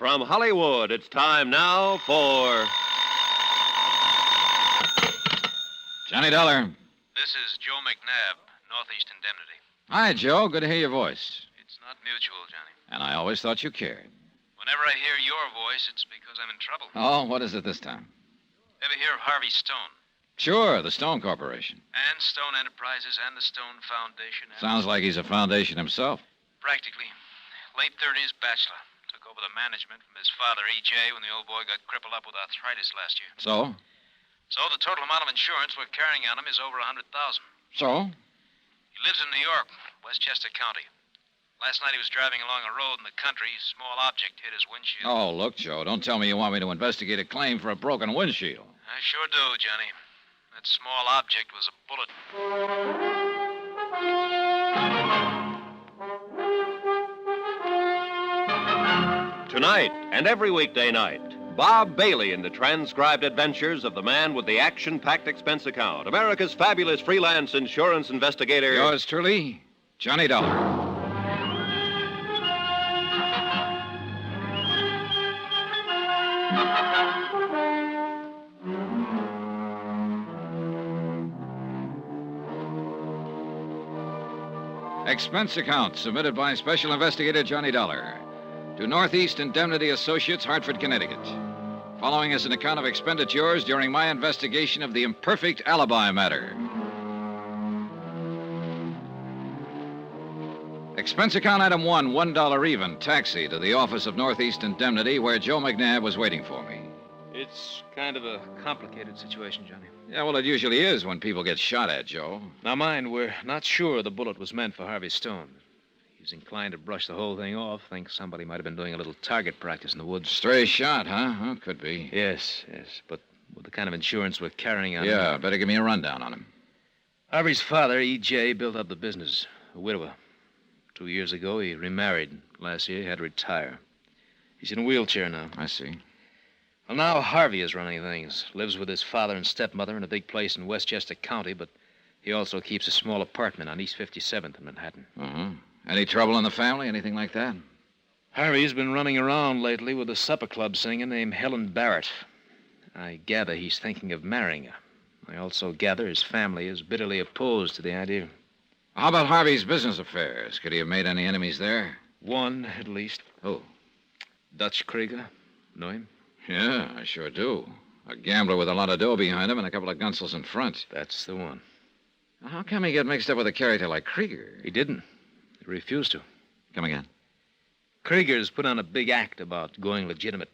From Hollywood, it's time now for... Johnny Dollar. This is Joe McNabb, Northeast Indemnity. Hi, Joe. Good to hear your voice. It's not mutual, Johnny. And I always thought you cared. Whenever I hear your voice, it's because I'm in trouble. Oh, what is it this time? Ever hear of Harvey Stone? Sure, the Stone Corporation. And Stone Enterprises and the Stone Foundation. Sounds like he's a foundation himself. Practically. Late 30s, bachelor. Took over the management from his father, E.J., when the old boy got crippled up with arthritis last year. So? So the total amount of insurance we're carrying on him is over $100,000. So? He lives in New York, Westchester County. Last night he was driving along a road in the country. A small object hit his windshield. Oh, look, Joe, don't tell me you want me to investigate a claim for a broken windshield. I sure do, Johnny. That small object was a bullet. Tonight and every weekday night, Bob Bailey in the transcribed adventures of the man with the action-packed expense account, America's fabulous freelance insurance investigator. Yours truly, Johnny Dollar. Expense account submitted by Special Investigator Johnny Dollar to Northeast Indemnity Associates, Hartford, Connecticut. Following is an account of expenditures during my investigation of the Imperfect Alibi matter. Expense account item 1, $1 even, taxi to the office of Northeast Indemnity where Joe McNabb was waiting for me. It's kind of a complicated situation, Johnny. Yeah, well, it usually is when people get shot at, Joe. Now, mind, we're not sure the bullet was meant for Harvey Stone. He's inclined to brush the whole thing off. Thinks somebody might have been doing a little target practice in the woods. Stray shot, huh? Well, could be. Yes. But with the kind of insurance we're carrying on... Yeah, better give me a rundown on him. Harvey's father, E.J., built up the business. A widower. 2 years ago, he remarried. Last year, he had to retire. He's in a wheelchair now. I see. Well, now Harvey is running things. Lives with his father and stepmother in a big place in Westchester County, but he also keeps a small apartment on East 57th in Manhattan. Uh-huh. Any trouble in the family? Anything like that? Harvey's been running around lately with a supper club singer named Helen Barrett. I gather he's thinking of marrying her. I also gather his family is bitterly opposed to the idea. How about Harvey's business affairs? Could he have made any enemies there? One, at least. Who? Dutch Krieger. Know him? Yeah, I sure do. A gambler with a lot of dough behind him and a couple of gunsels in front. That's the one. How come he get mixed up with a character like Krieger? He didn't. He refused to. Come again? Krieger's put on a big act about going legitimate.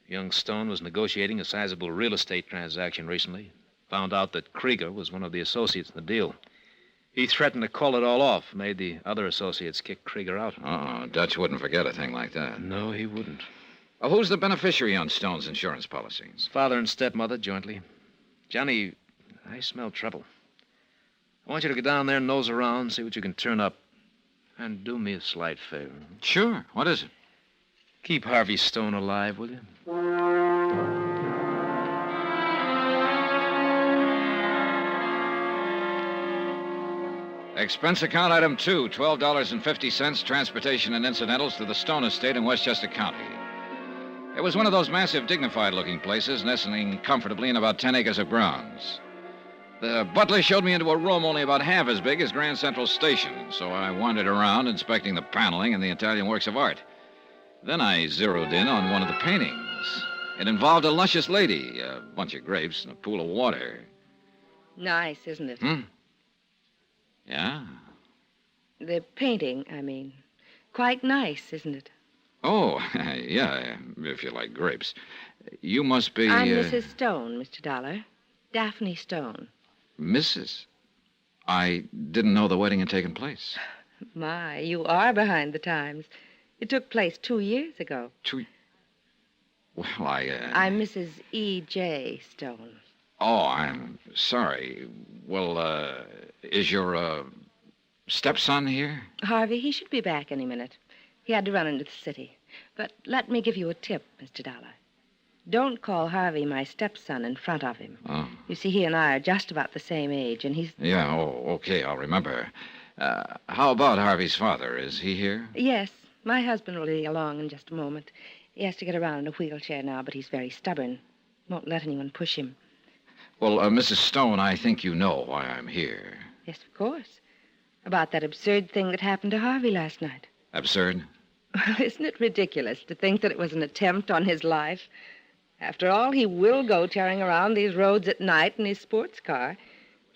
Young Stone was negotiating a sizable real estate transaction recently. Found out that Krieger was one of the associates in the deal. He threatened to call it all off, made the other associates kick Krieger out. Oh, Dutch wouldn't forget a thing like that. No, he wouldn't. Who's the beneficiary on Stone's insurance policies? His father and stepmother jointly. Johnny, I smell trouble. I want you to go down there, nose around, see what you can turn up. And do me a slight favor. Sure. What is it? Keep Harvey Stone alive, will you? Expense account item 2, $12.50, transportation and incidentals to the Stone estate in Westchester County. It was one of those massive, dignified-looking places, nestling comfortably in about 10 acres of grounds. The butler showed me into a room only about half as big as Grand Central Station, so I wandered around inspecting the paneling and the Italian works of art. Then I zeroed in on one of the paintings. It involved a luscious lady, a bunch of grapes, and a pool of water. Nice, isn't it? Yeah? The painting, I mean. Quite nice, isn't it? Oh, yeah, if you like grapes. You must be... I'm Mrs. Stone, Mr. Dollar. Daphne Stone. Mrs.? I didn't know the wedding had taken place. My, you are behind the times. It took place 2 years ago. Well, I'm Mrs. E.J. Stone. Oh, I'm sorry. Well, is your, stepson here? Harvey, he should be back any minute. He had to run into the city. But let me give you a tip, Mr. Dollar. Don't call Harvey my stepson in front of him. Oh. You see, he and I are just about the same age, and he's... Yeah, okay, I'll remember. How about Harvey's father? Is he here? Yes, my husband will be along in just a moment. He has to get around in a wheelchair now, but he's very stubborn. Won't let anyone push him. Well, Mrs. Stone, I think you know why I'm here. Yes, of course. About that absurd thing that happened to Harvey last night. Absurd? Well, isn't it ridiculous to think that it was an attempt on his life? After all, he will go tearing around these roads at night in his sports car.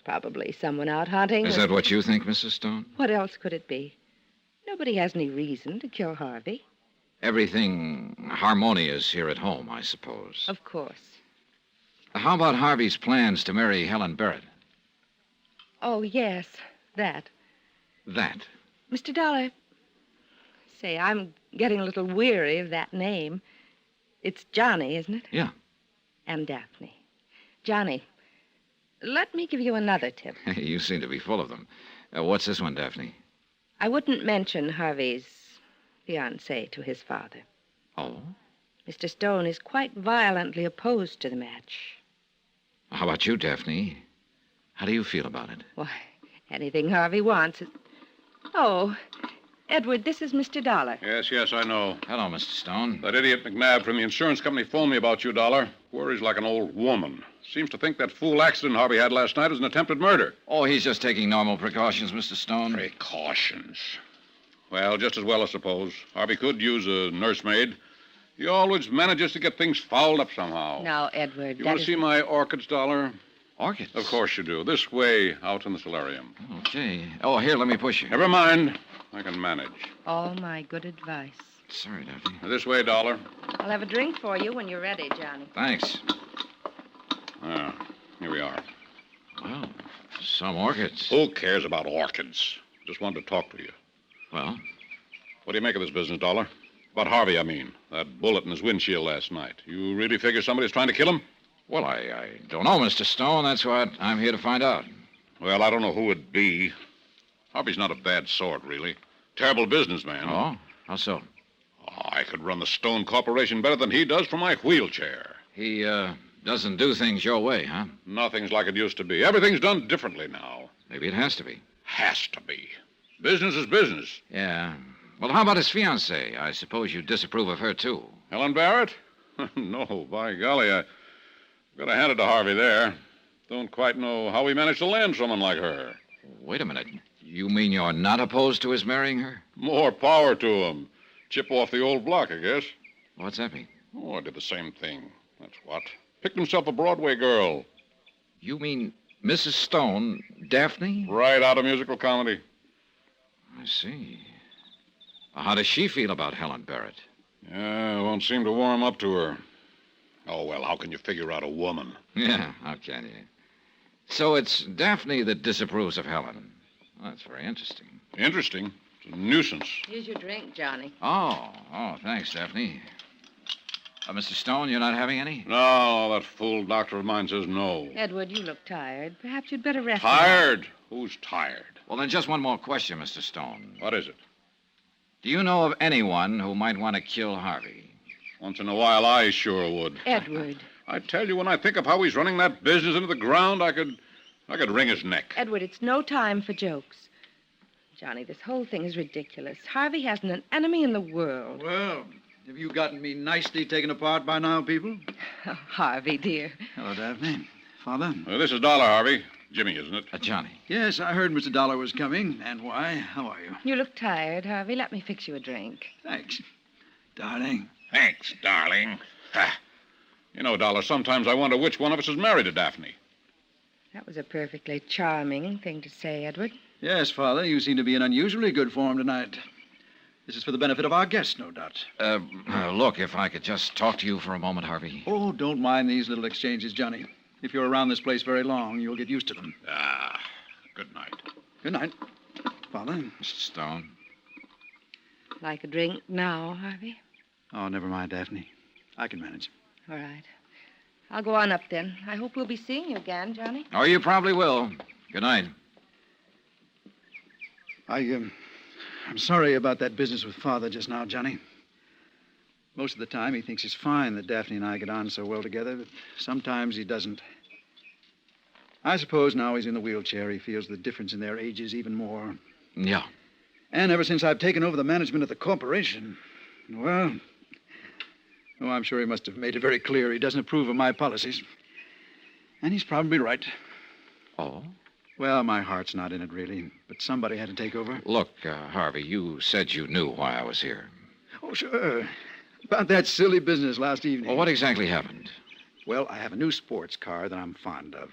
Probably someone out hunting. Is that what you think, Mrs. Stone? What else could it be? Nobody has any reason to kill Harvey. Everything harmonious here at home, I suppose. Of course. How about Harvey's plans to marry Helen Barrett? Oh, yes, that. That? Mr. Dollar, say, I'm getting a little weary of that name. It's Johnny, isn't it? Yeah. And Daphne. Johnny, let me give you another tip. You seem to be full of them. What's this one, Daphne? I wouldn't mention Harvey's fiancée to his father. Oh? Mr. Stone is quite violently opposed to the match. How about you, Daphne? How do you feel about it? Why, anything Harvey wants is... Oh, Edward, this is Mr. Dollar. Yes, I know. Hello, Mr. Stone. That idiot McNabb from the insurance company phoned me about you, Dollar. Worries like an old woman. Seems to think that fool accident Harvey had last night was an attempted murder. Oh, he's just taking normal precautions, Mr. Stone. Precautions. Well, just as well, I suppose. Harvey could use a nursemaid. He always manages to get things fouled up somehow. Now, Edward, You want to see my orchids, Dollar? Orchids? Of course you do. This way, out in the solarium. Okay. Oh, here, let me push you. Never mind. I can manage. All my good advice. Sorry, Daphne. This way, Dollar. I'll have a drink for you when you're ready, Johnny. Thanks. Here we are. Well, some orchids. Who cares about orchids? Just wanted to talk to you. Well, What do you make of this business, Dollar? About Harvey, I mean. That bullet in his windshield last night. You really figure somebody's trying to kill him? well, I don't know, Mr. Stone. That's what I'm here to find out. Well, I don't know who it'd be. Harvey's not a bad sort, really. Terrible businessman. Oh? How so? Oh, I could run the Stone Corporation better than he does from my wheelchair. He, doesn't do things your way, huh? Nothing's like it used to be. Everything's done differently now. Maybe it has to be. Has to be. Business is business. Yeah. Well, how about his fiancée? I suppose you disapprove of her, too. Helen Barrett? No, by golly, I gotta hand it to Harvey there. Don't quite know how he managed to land someone like her. Wait a minute. You mean you're not opposed to his marrying her? More power to him. Chip off the old block, I guess. What's that mean? Oh, I did the same thing. That's what. Picked himself a Broadway girl. You mean Mrs. Stone, Daphne? Right out of musical comedy. I see. How does she feel about Helen Barrett? Yeah, won't seem to warm up to her. Oh, well, how can you figure out a woman? Yeah, how can you? So it's Daphne that disapproves of Helen. Well, that's very interesting. Interesting. It's a nuisance. Here's your drink, Johnny. Oh, thanks, Daphne. Mr. Stone, you're not having any? No, that fool doctor of mine says no. Edward, you look tired. Perhaps you'd better rest. Tired? Who's tired? Well, then just one more question, Mr. Stone. What is it? Do you know of anyone who might want to kill Harvey? Once in a while, I sure would. Edward. I tell you, when I think of how he's running that business into the ground, I could wring his neck. Edward, it's no time for jokes. Johnny, this whole thing is ridiculous. Harvey hasn't an enemy in the world. Well, have you gotten me nicely taken apart by now, people? Oh, Harvey, dear. Hello, Daphne. Father? This is Dollar, Harvey. Jimmy, isn't it? Johnny. Yes, I heard Mr. Dollar was coming. And why? How are you? You look tired, Harvey. Let me fix you a drink. Thanks. Darling. Thanks, darling. You know, Dollar, sometimes I wonder which one of us is married to Daphne. That was a perfectly charming thing to say, Edward. Yes, Father, you seem to be in unusually good form tonight. This is for the benefit of our guests, no doubt. Look, if I could just talk to you for a moment, Harvey. Oh, don't mind these little exchanges, Johnny. If you're around this place very long, you'll get used to them. Good night. Good night. Father? Mr. Stone. Like a drink now, Harvey? Oh, never mind, Daphne. I can manage. All right. I'll go on up then. I hope we'll be seeing you again, Johnny. Oh, you probably will. Good night. I'm sorry about that business with Father just now, Johnny. Most of the time, he thinks it's fine that Daphne and I get on so well together, but sometimes he doesn't. I suppose now he's in the wheelchair, he feels the difference in their ages even more. Yeah. And ever since I've taken over the management of the corporation, well, Oh, I'm sure he must have made it very clear he doesn't approve of my policies. And he's probably right. Oh? Well, my heart's not in it, really. But somebody had to take over. Look, Harvey, you said you knew why I was here. Oh, sure. About that silly business last evening. Well, what exactly happened? Well, I have a new sports car that I'm fond of.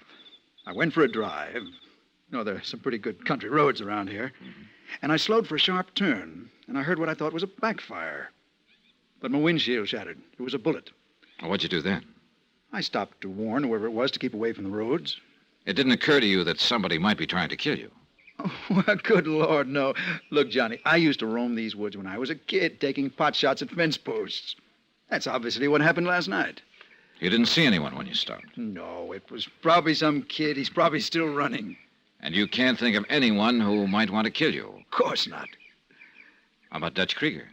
I went for a drive. You know, there are some pretty good country roads around here. Mm-hmm. And I slowed for a sharp turn, and I heard what I thought was a backfire. But my windshield shattered. It was a bullet. Well, what'd you do then? I stopped to warn whoever it was to keep away from the roads. It didn't occur to you that somebody might be trying to kill you? Oh, well, good Lord, no. Look, Johnny, I used to roam these woods when I was a kid, taking pot shots at fence posts. That's obviously what happened last night. You didn't see anyone when you stopped? No, it was probably some kid. He's probably still running. And you can't think of anyone who might want to kill you? Of course not. How about Dutch Krieger?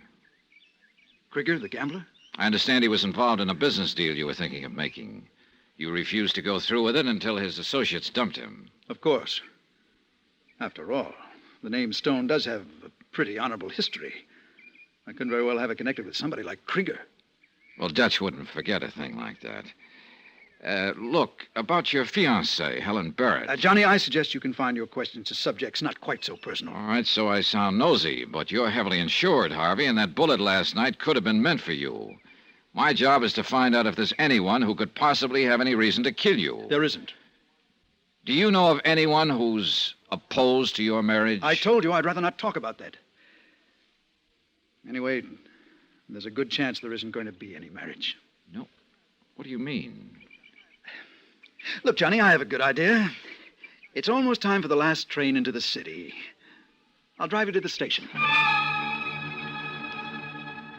Krieger, the gambler? I understand he was involved in a business deal you were thinking of making. You refused to go through with it until his associates dumped him. Of course. After all, the name Stone does have a pretty honorable history. I couldn't very well have it connected with somebody like Krieger. Well, Dutch wouldn't forget a thing like that. Look, about your fiancée, Helen Barrett. Johnny, I suggest you confine your questions to subjects not quite so personal. All right, so I sound nosy, but you're heavily insured, Harvey, and that bullet last night could have been meant for you. My job is to find out if there's anyone who could possibly have any reason to kill you. There isn't. Do you know of anyone who's opposed to your marriage? I told you I'd rather not talk about that. Anyway, there's a good chance there isn't going to be any marriage. No. What do you mean? Look, Johnny, I have a good idea. It's almost time for the last train into the city. I'll drive you to the station.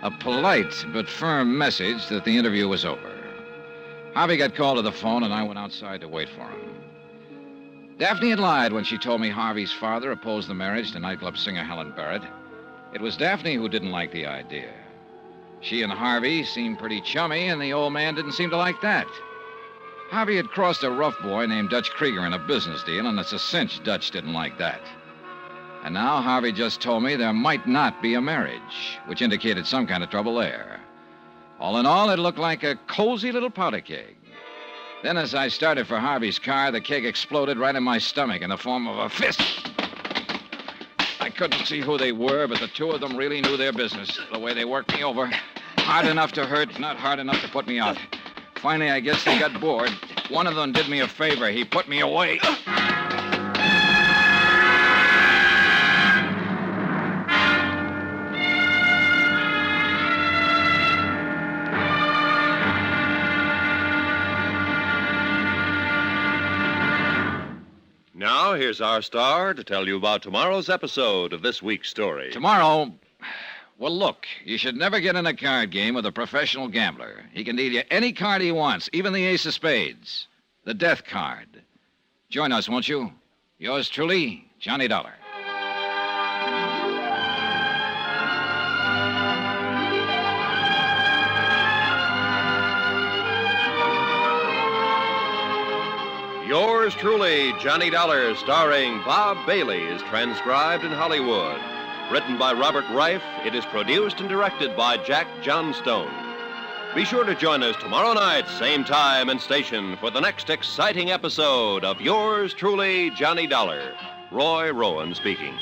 A polite but firm message that the interview was over. Harvey got called to the phone, and I went outside to wait for him. Daphne had lied when she told me Harvey's father opposed the marriage to nightclub singer Helen Barrett. It was Daphne who didn't like the idea. She and Harvey seemed pretty chummy, and the old man didn't seem to like that. Harvey had crossed a rough boy named Dutch Krieger in a business deal, and it's a cinch Dutch didn't like that. And now Harvey just told me there might not be a marriage, which indicated some kind of trouble there. All in all, it looked like a cozy little powder keg. Then as I started for Harvey's car, the keg exploded right in my stomach in the form of a fist. I couldn't see who they were, but the two of them really knew their business, the way they worked me over. Hard enough to hurt, not hard enough to put me out. Finally, I guess they got bored. One of them did me a favor. He put me away. Now, here's our star to tell you about tomorrow's episode of this week's story. Tomorrow, well, look, you should never get in a card game with a professional gambler. He can deal you any card he wants, even the ace of spades, the death card. Join us, won't you? Yours truly, Johnny Dollar. Yours truly, Johnny Dollar, starring Bob Bailey, is transcribed in Hollywood. Written by Robert Reif, it is produced and directed by Jack Johnstone. Be sure to join us tomorrow night, same time and station, for the next exciting episode of Yours truly, Johnny Dollar. Roy Rowan speaking.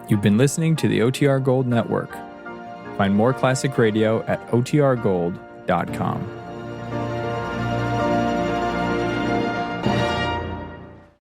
You've been listening to the OTR Gold Network. Find more classic radio at otrgold.com.